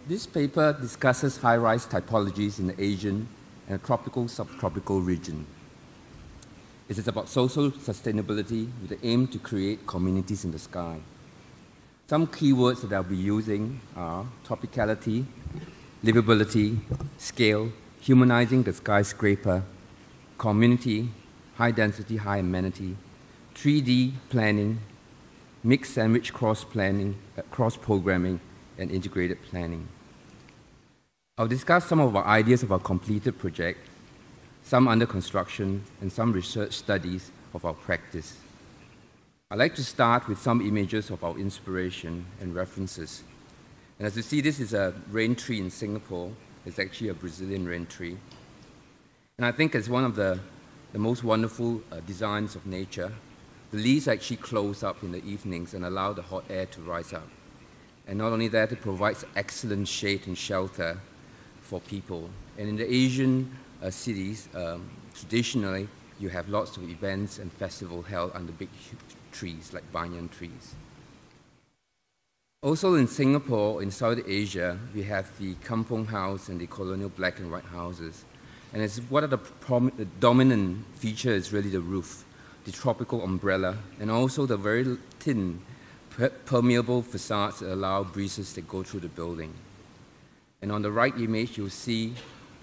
This paper discusses high-rise typologies in the Asian and tropical subtropical region. It is about social sustainability with the aim to create communities in the sky. Some keywords that I'll be using are tropicality, livability, scale, humanizing the skyscraper, community, high density, high amenity, 3D planning, mixed sandwich cross-planning, cross-programming, and integrated planning. I'll discuss some of our ideas of our completed project, some under construction, and some research studies of our practice. I'd like to start with some images of our inspiration and references. And as you see, this is a rain tree in Singapore. It's actually a Brazilian rain tree. And I think it's one of the most wonderful designs of nature. The leaves actually close up in the evenings and allow the hot air to rise up. And not only that, it provides excellent shade and shelter for people. And in the Asian cities, traditionally, you have lots of events and festivals held under big trees, like banyan trees. Also in Singapore, in South Asia, we have the kampong house and the colonial black and white houses. And it's one of the dominant features is really the roof, the tropical umbrella, and also the very thin, permeable facades that allow breezes that go through the building. And on the right image, you'll see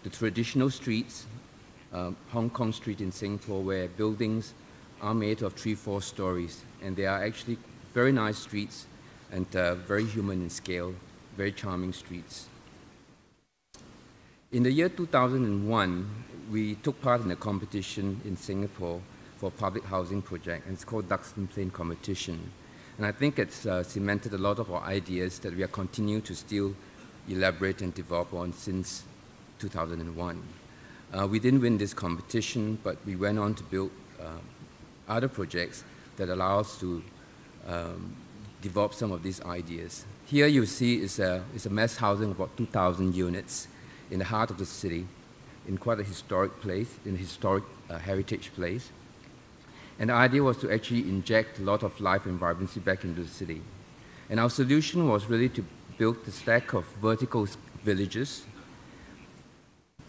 the traditional streets, Hong Kong Street in Singapore, where buildings are made of 3-4 stories. And they are actually very nice streets and very human in scale, very charming streets. In the year 2001, we took part in a competition in Singapore for a public housing project, and it's called Duxton Plain Competition. And I think it's cemented a lot of our ideas that we are continuing to still elaborate and develop on since 2001. We didn't win this competition, but we went on to build other projects that allow us to develop some of these ideas. Here you see is a mass housing of about 2,000 units in the heart of the city, in quite a historic place, in a historic heritage place. And the idea was to actually inject a lot of life and vibrancy back into the city. And our solution was really to build the stack of vertical villages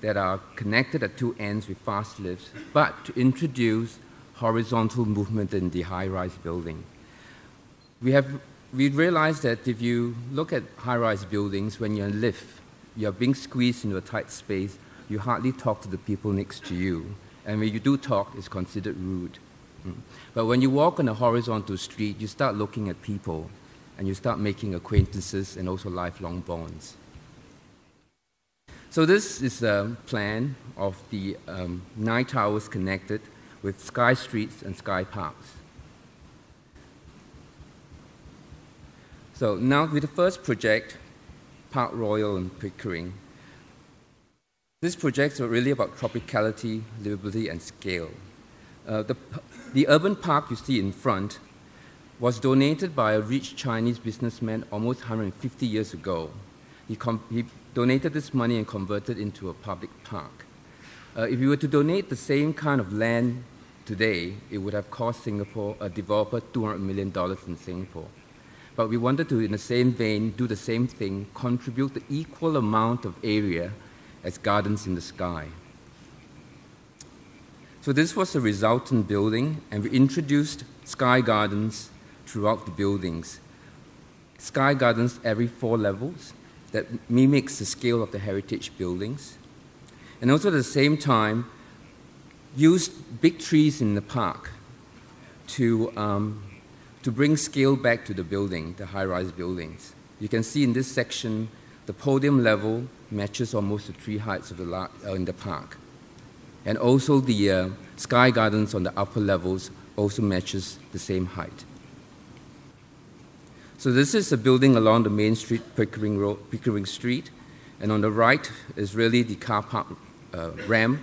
that are connected at two ends with fast lifts, but to introduce horizontal movement in the high-rise building. We realized that if you look at high-rise buildings, when you're in a lift, you're being squeezed into a tight space, you hardly talk to the people next to you. And when you do talk, it's considered rude. But when you walk on a horizontal street, you start looking at people, and you start making acquaintances and also lifelong bonds. So this is a plan of the 9 towers connected with sky streets and sky parks. So now with the first project, Park Royal in Pickering. These projects are really about tropicality, livability, and scale. The urban park you see in front was donated by a rich Chinese businessman almost 150 years ago. He donated this money and converted it into a public park. If you were to donate the same kind of land today, it would have cost Singapore, a developer, $200 million in Singapore. But we wanted to, in the same vein, do the same thing, contribute the equal amount of area as Gardens in the Sky. So this was the resultant building, and we introduced sky gardens throughout the buildings. Sky gardens every 4 levels that mimics the scale of the heritage buildings. And also at the same time, used big trees in the park to bring scale back to the building, the high-rise buildings. You can see in this section, the podium level matches almost the tree heights of in the park. And also the sky gardens on the upper levels also matches the same height. So this is a building along the main street, Pickering Street, and on the right is really the car park ramp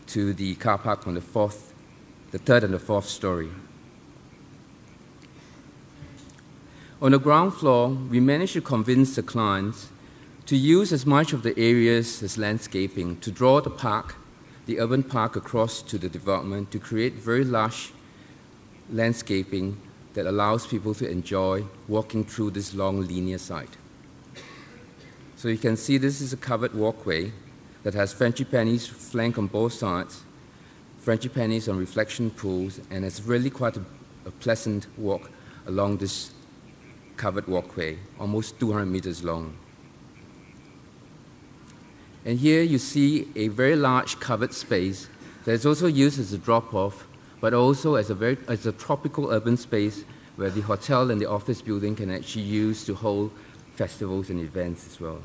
to the car park on the 3rd and the 4th story. On the ground floor, we managed to convince the clients to use as much of the areas as landscaping to draw the park, the urban park, across to the development to create very lush landscaping that allows people to enjoy walking through this long linear site. So you can see this is a covered walkway that has frangipanis flanked on both sides, frangipanis on reflection pools, and it's really quite a pleasant walk along this covered walkway, almost 200 meters long. And here you see a very large covered space that is also used as a drop-off, but also as a tropical urban space where the hotel and the office building can actually use to hold festivals and events as well.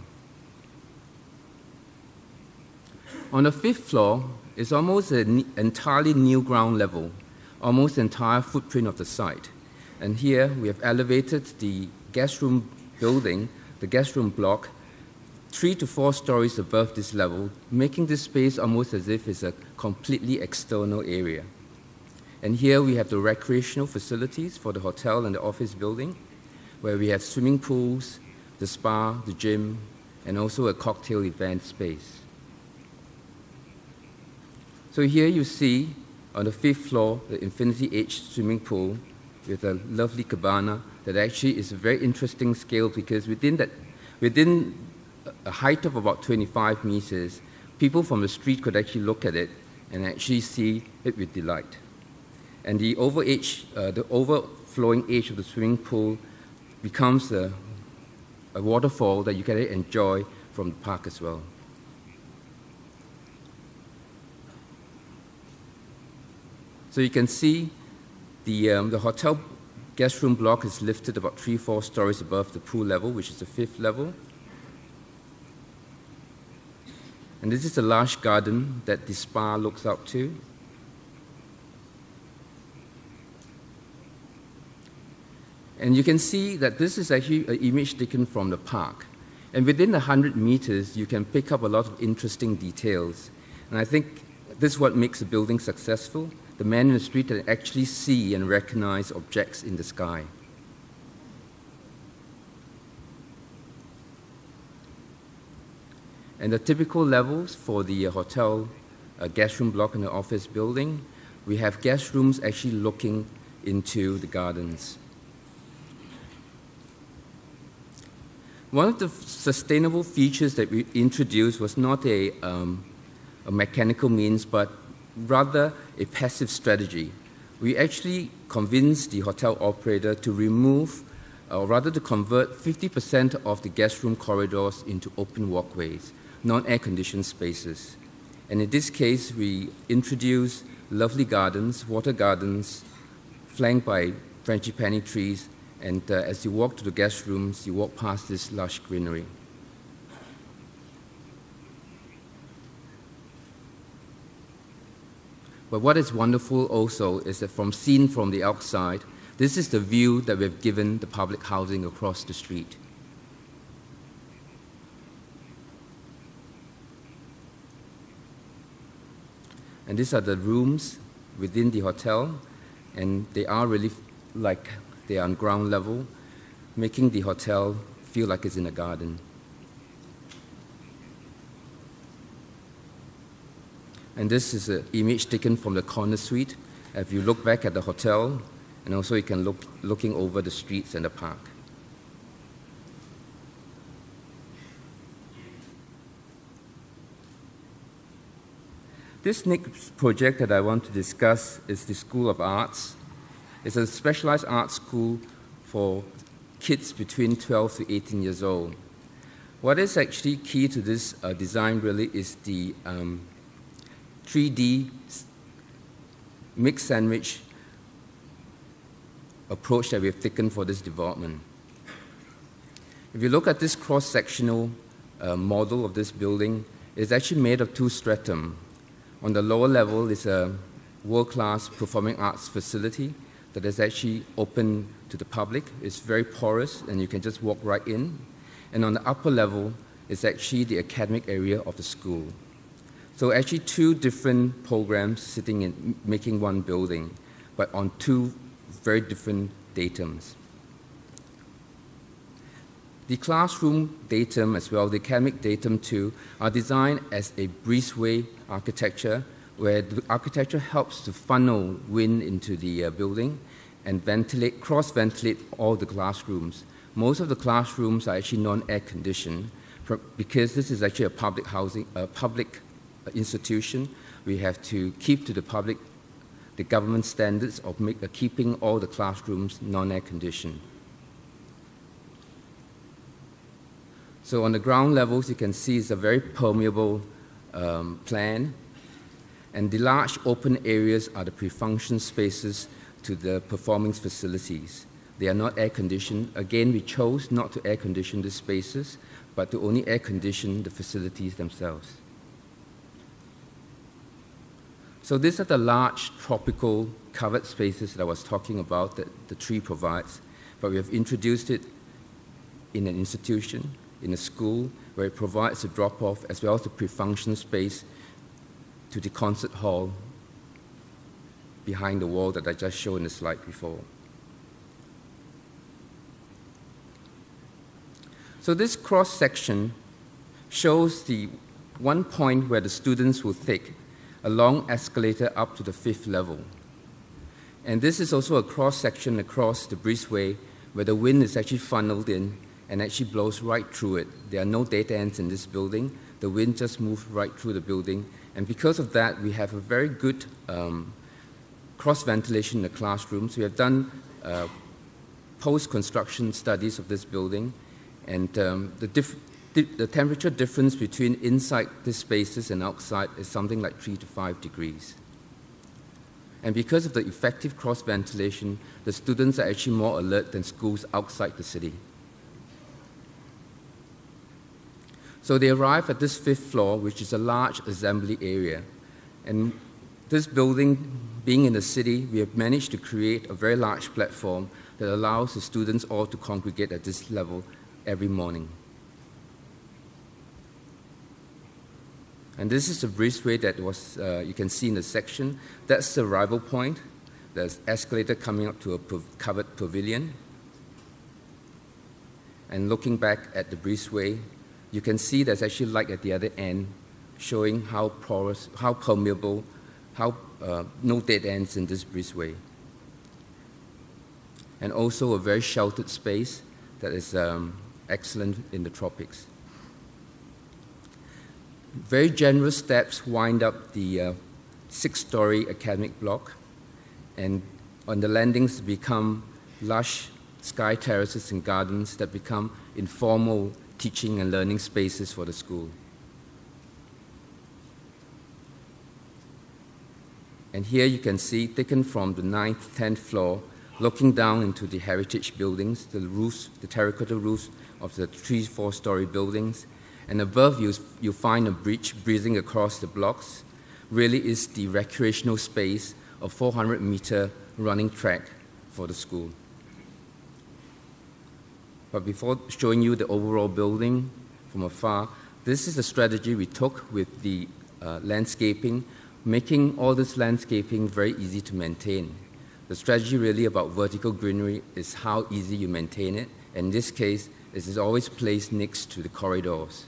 On the 5th floor is almost an entirely new ground level, almost the entire footprint of the site. And here we have elevated the guest room building, the guest room block, 3 to 4 stories above this level, making this space almost as if it's a completely external area. And here we have the recreational facilities for the hotel and the office building, where we have swimming pools, the spa, the gym, and also a cocktail event space. So here you see on the 5th floor the Infinity Edge swimming pool with a lovely cabana that actually is a very interesting scale, because within a height of about 25 meters, people from the street could actually look at it and actually see it with delight. And the overflowing edge of the swimming pool becomes a waterfall that you can enjoy from the park as well. So you can see the hotel guest room block is lifted about 3-4 stories above the pool level, which is the 5th level. And this is a large garden that the spa looks up to. And you can see that this is actually an image taken from the park. And within the 100 meters, you can pick up a lot of interesting details. And I think this is what makes a building successful. The man in the street can actually see and recognize objects in the sky. And the typical levels for the hotel guest room block in the office building, we have guest rooms actually looking into the gardens. One of the sustainable features that we introduced was not a mechanical means, but rather a passive strategy. We actually convinced the hotel operator to remove, or rather to convert 50% of the guest room corridors into open walkways, non-air-conditioned spaces. And in this case, we introduced lovely gardens, water gardens, flanked by frangipani trees, and as you walk to the guest rooms, you walk past this lush greenery. But what is wonderful also is that seen from the outside, this is the view that we've given the public housing across the street. And these are the rooms within the hotel, and they are really like they are on ground level, making the hotel feel like it's in a garden. And this is an image taken from the corner suite. If you look back at the hotel, and also you can looking over the streets and the park. This next project that I want to discuss is the School of Arts. It's a specialized art school for kids between 12 to 18 years old. What is actually key to this design really is the 3D mixed sandwich approach that we have taken for this development. If you look at this cross-sectional model of this building, it's actually made of 2 stratum. On the lower level is a world-class performing arts facility that is actually open to the public. It's very porous, and you can just walk right in. And on the upper level is actually the academic area of the school. So actually 2 different programs sitting in, making one building, but on 2 very different datums. The classroom datum as well, the academic datum too, are designed as a breezeway architecture, where the architecture helps to funnel wind into the building and ventilate, cross-ventilate all the classrooms. Most of the classrooms are actually non-air conditioned, because this is actually a public housing, a public institution, we have to keep to the government standards of keeping all the classrooms non-air conditioned. So on the ground levels, you can see it's a very permeable plan, and the large open areas are the pre-function spaces to the performance facilities. They are not air conditioned. Again, we chose not to air condition the spaces, but to only air condition the facilities themselves. So these are the large tropical covered spaces that I was talking about that the tree provides, but we have introduced it in an institution, in a school, where it provides a drop-off as well as a pre-function space to the concert hall behind the wall that I just showed in the slide before. So this cross-section shows the one point where the students will take a long escalator up to the 5th level. And this is also a cross-section across the breezeway where the wind is actually funneled in and actually blows right through it. There are no dead ends in this building. The wind just moves right through the building. And because of that, we have a very good cross-ventilation in the classrooms. We have done post-construction studies of this building, and the temperature difference between inside these spaces and outside is something like 3 to 5 degrees. And because of the effective cross-ventilation, the students are actually more alert than schools outside the city. So they arrive at this 5th floor, which is a large assembly area. And this building, being in the city, we have managed to create a very large platform that allows the students all to congregate at this level every morning. And this is the breezeway that was, you can see in the section. That's the arrival point. There's escalator coming up to a covered pavilion. And looking back at the breezeway, you can see there's actually light at the other end, showing how porous, how permeable, how no dead ends in this breezeway. And also a very sheltered space that is excellent in the tropics. Very generous steps wind up the 6-story academic block, and on the landings become lush sky terraces and gardens that become informal teaching and learning spaces for the school. And here you can see, taken from the 9th, 10th floor, looking down into the heritage buildings, the roofs, the terracotta roofs of the 3, 4-story buildings. And above you find a bridge breezing across the blocks. Really is the recreational space of 400-meter running track for the school. But before showing you the overall building from afar, this is a strategy we took with the landscaping, making all this landscaping very easy to maintain. The strategy really about vertical greenery is how easy you maintain it. In this case, it is always placed next to the corridors.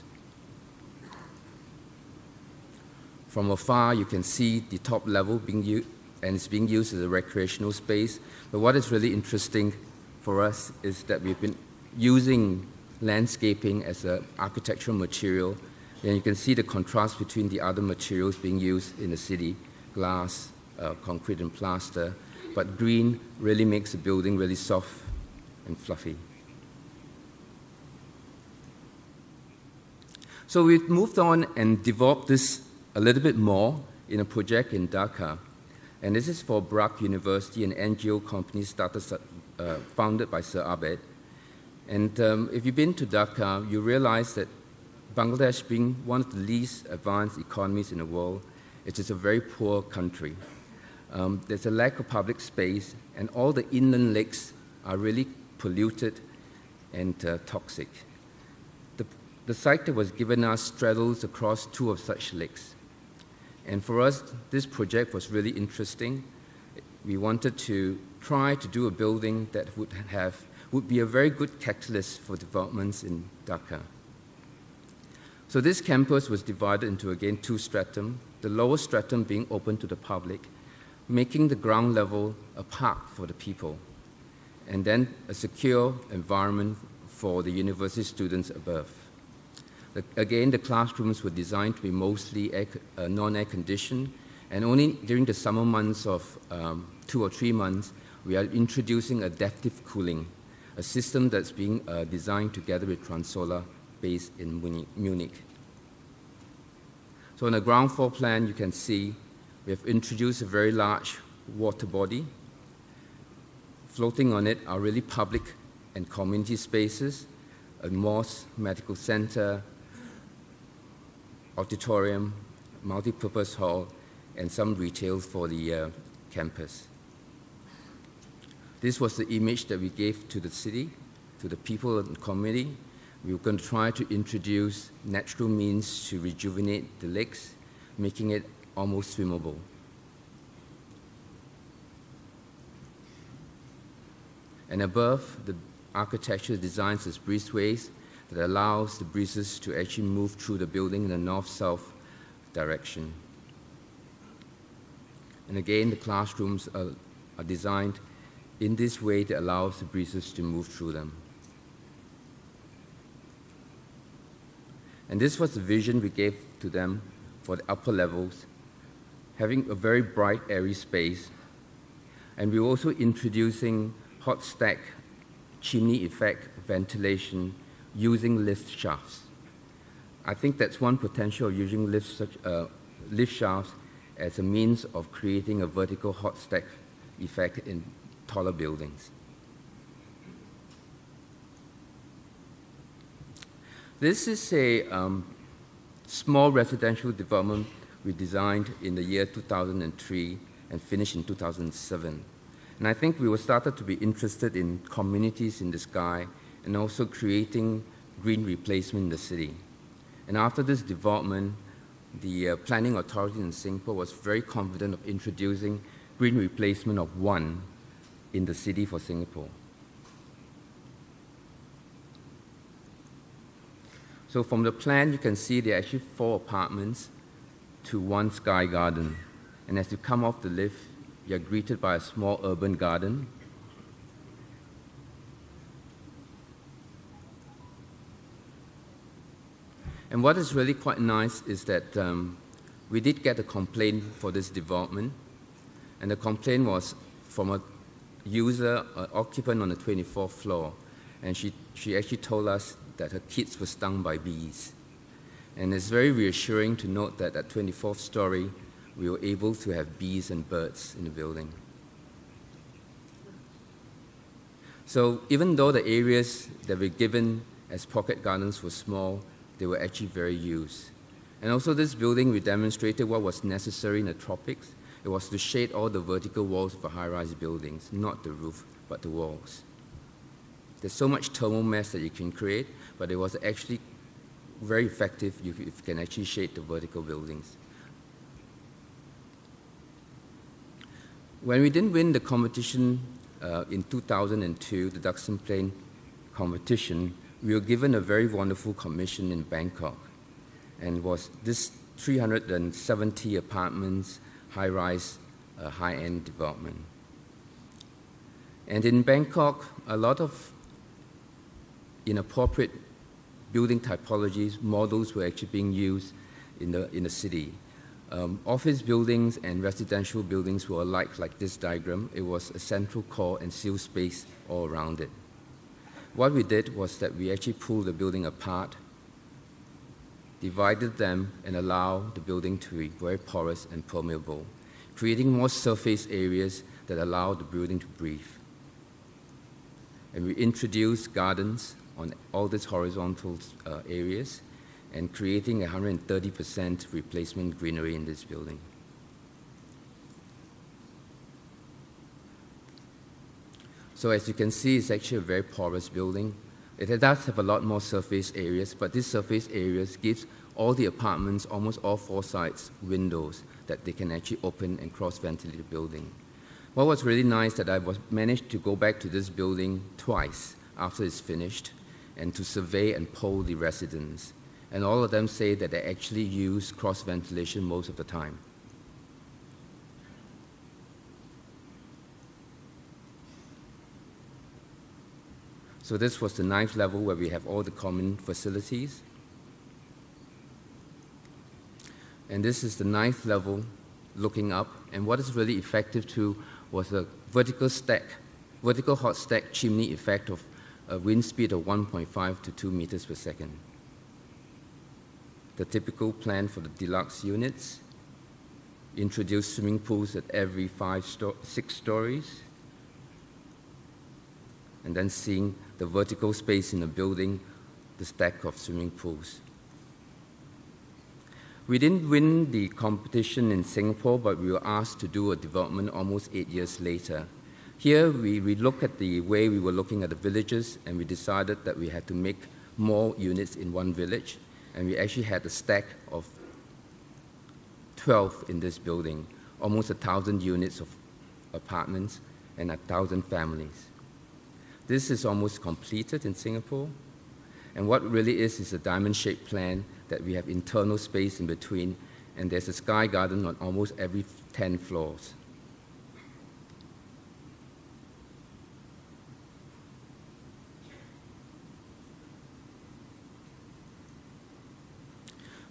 From afar, you can see the top level being used, and it's being used as a recreational space. But what is really interesting for us is that we've been using landscaping as an architectural material. And you can see the contrast between the other materials being used in the city, glass, concrete, and plaster. But green really makes the building really soft and fluffy. So we've moved on and developed this a little bit more in a project in Dhaka. And this is for Brac University, an NGO company founded by Sir Abed. And if you've been to Dhaka, you realize that Bangladesh, being one of the least advanced economies in the world, it is a very poor country. There's a lack of public space, and all the inland lakes are really polluted and toxic. The site that was given us straddles across 2 of such lakes. And for us, this project was really interesting. We wanted to try to do a building that would be a very good catalyst for developments in Dhaka. So this campus was divided into, again, 2 stratum, the lower stratum being open to the public, making the ground level a park for the people, and then a secure environment for the university students above. Again, the classrooms were designed to be mostly non-air conditioned, and only during the summer months of 2 or 3 months, we are introducing adaptive cooling, a system that's being designed together with Transolar based in Munich. So on the ground floor plan, you can see we have introduced a very large water body. Floating on it are really public and community spaces, a mosque, medical center, auditorium, multi-purpose hall, and some retail for the campus. This was the image that we gave to the city, to the people and the community. We were going to try to introduce natural means to rejuvenate the lakes, making it almost swimmable. And above, the architecture designs as breezeways that allows the breezes to actually move through the building in the north-south direction. And again, the classrooms are designed in this way that allows the breezes to move through them. And this was the vision we gave to them for the upper levels, having a very bright, airy space. And we were also introducing hot stack chimney effect ventilation using lift shafts. I think that's one potential of using lift shafts as a means of creating a vertical hot stack effect in taller buildings. This is a small residential development we designed in the year 2003 and finished in 2007. And I think we were started to be interested in communities in the sky and also creating green replacement in the city. And after this development, the planning authority in Singapore was very confident of introducing green replacement of 1 in the city for Singapore. So from the plan, you can see there are actually 4 apartments to 1 sky garden. And as you come off the lift, you're greeted by a small urban garden. And what is really quite nice is that we did get a complaint for this development. And the complaint was from a user, an occupant on the 24th floor. And she actually told us that her kids were stung by bees. And it's very reassuring to note that at 24th story, we were able to have bees and birds in the building. So even though the areas that were given as pocket gardens were small, they were actually very used. And also this building, we demonstrated what was necessary in the tropics. It was to shade all the vertical walls of high-rise buildings, not the roof, but the walls. There's so much thermal mass that you can create, but it was actually very effective if you can actually shade the vertical buildings. When we didn't win the competition in 2002, the Duxton Plain competition, we were given a very wonderful commission in Bangkok. And was this 370 apartments, high-rise, high-end development. And in Bangkok, a lot of inappropriate building typologies, models were actually being used in the city. Office buildings and residential buildings were alike, like this diagram. It was a central core and sealed space all around it. What we did was that we actually pulled the building apart, divided them, and allowed the building to be very porous and permeable, creating more surface areas that allow the building to breathe. And we introduced gardens on all these horizontal areas and creating 130% replacement greenery in this building. So as you can see, it's actually a very porous building. It does have a lot more surface areas, but these surface areas gives all the apartments, almost all 4 sides, windows that they can actually open and cross-ventilate the building. What was really nice that I managed to go back to this building twice after it's finished and to survey and poll the residents. And all of them say that they actually use cross-ventilation most of the time. So this was the 9th level where we have all the common facilities. And this is the 9th level looking up. And what is really effective too was a vertical hot stack chimney effect of a wind speed of 1.5 to 2 meters per second. The typical plan for the deluxe units: introduce swimming pools at every 6 stories, and then seeing the vertical space in the building, the stack of swimming pools. We didn't win the competition in Singapore, but we were asked to do a development almost 8 years later. Here, we looked at the way we were looking at the villages, and we decided that we had to make more units in one village, and we actually had a stack of 12 in this building, almost 1,000 units of apartments and 1,000 families. This is almost completed in Singapore, and what really is a diamond-shaped plan that we have internal space in between, and there's a sky garden on almost every 10 floors.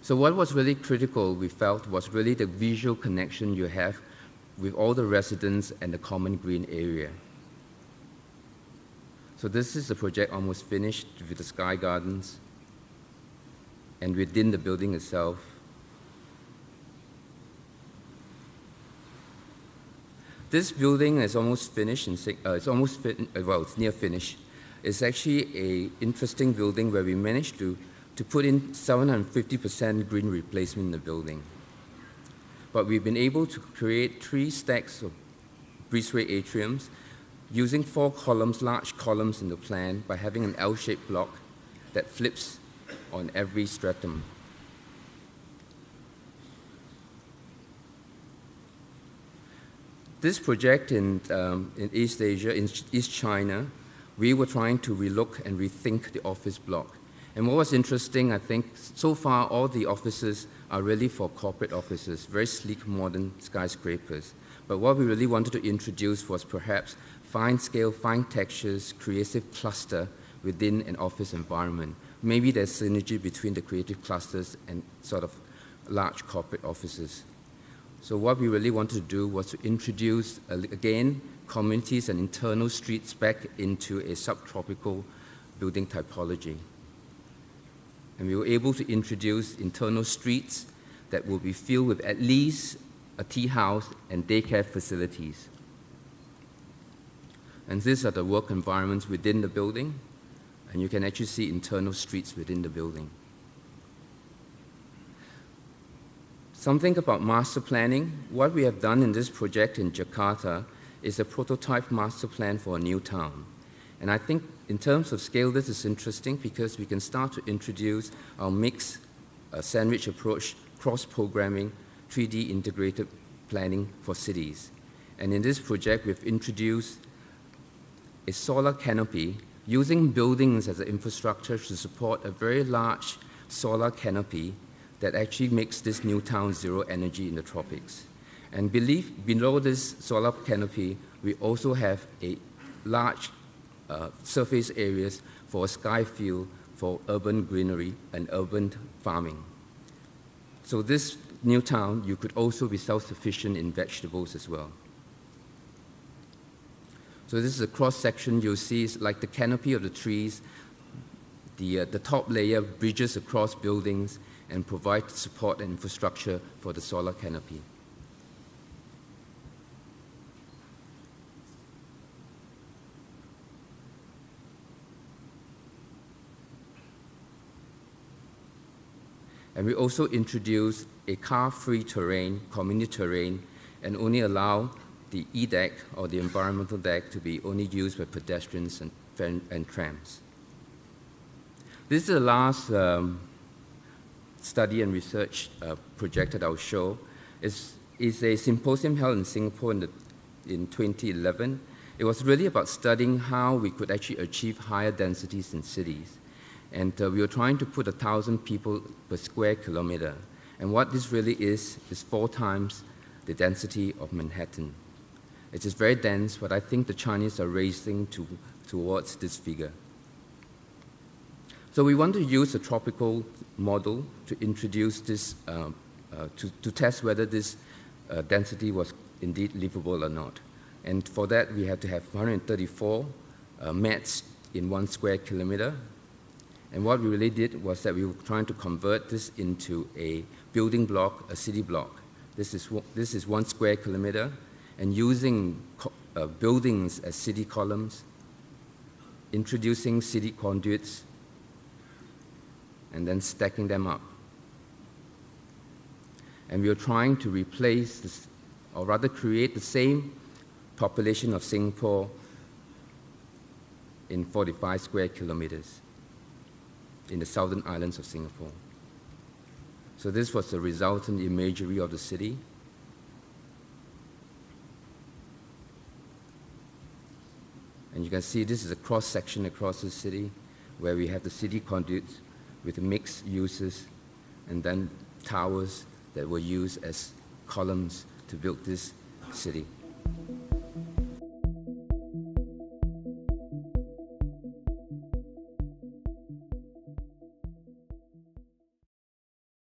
So what was really critical, we felt, was really the visual connection you have with all the residents and the common green area. So this is the project almost finished with the sky gardens and within the building itself. This building is almost finished. It's near finished. It's actually an interesting building where we managed to put in 750% green replacement in the building. But we've been able to create 3 stacks of breezeway atriums using 4 columns, large columns in the plan, by having an L-shaped block that flips on every stratum. This project in East Asia, in East China, we were trying to relook and rethink the office block. And what was interesting, I think, so far all the offices are really for corporate offices, very sleek, modern skyscrapers. But what we really wanted to introduce was perhaps fine scale, fine textures, creative cluster within an office environment. Maybe there's synergy between the creative clusters and sort of large corporate offices. So what we really wanted to do was to introduce, again, communities and internal streets back into a subtropical building typology. And we were able to introduce internal streets that will be filled with at least a tea house and daycare facilities. And these are the work environments within the building, and you can actually see internal streets within the building. Something about master planning. What we have done in this project in Jakarta is a prototype master plan for a new town. And I think in terms of scale, this is interesting because we can start to introduce our mixed sandwich approach, cross-programming, 3D integrated planning for cities. And in this project, we've introduced a solar canopy using buildings as an infrastructure to support a very large solar canopy that actually makes this new town zero energy in the tropics. And below this solar canopy, we also have a large surface areas for a sky field for urban greenery and urban farming. So this new town, you could also be self-sufficient in vegetables as well. So this is a cross-section you'll see, is like the canopy of the trees. The top layer bridges across buildings and provides support and infrastructure for the solar canopy. And we also introduced a car-free terrain, community terrain, and only allow the E-deck or the environmental deck to be only used by pedestrians and trams. This is the last study and research project that I'll show. It's a symposium held in Singapore in 2011. It was really about studying how we could actually achieve higher densities in cities. And we were trying to put 1,000 people per square kilometer. And what this really is 4 times the density of Manhattan. It is very dense, but I think the Chinese are racing towards this figure. So we want to use a tropical model to introduce this to test whether this density was indeed livable or not. And for that, we had to have 134 mats in 1 square kilometer. And what we really did was that we were trying to convert this into a building block, a city block. This is 1 square kilometer, and using buildings as city columns, introducing city conduits, and then stacking them up. And we were trying to replace this, or rather create the same population of Singapore in 45 square kilometers in the southern islands of Singapore. So this was the resultant imagery of the city. And you can see this is a cross-section across the city where we have the city conduits with mixed uses and then towers that were used as columns to build this city.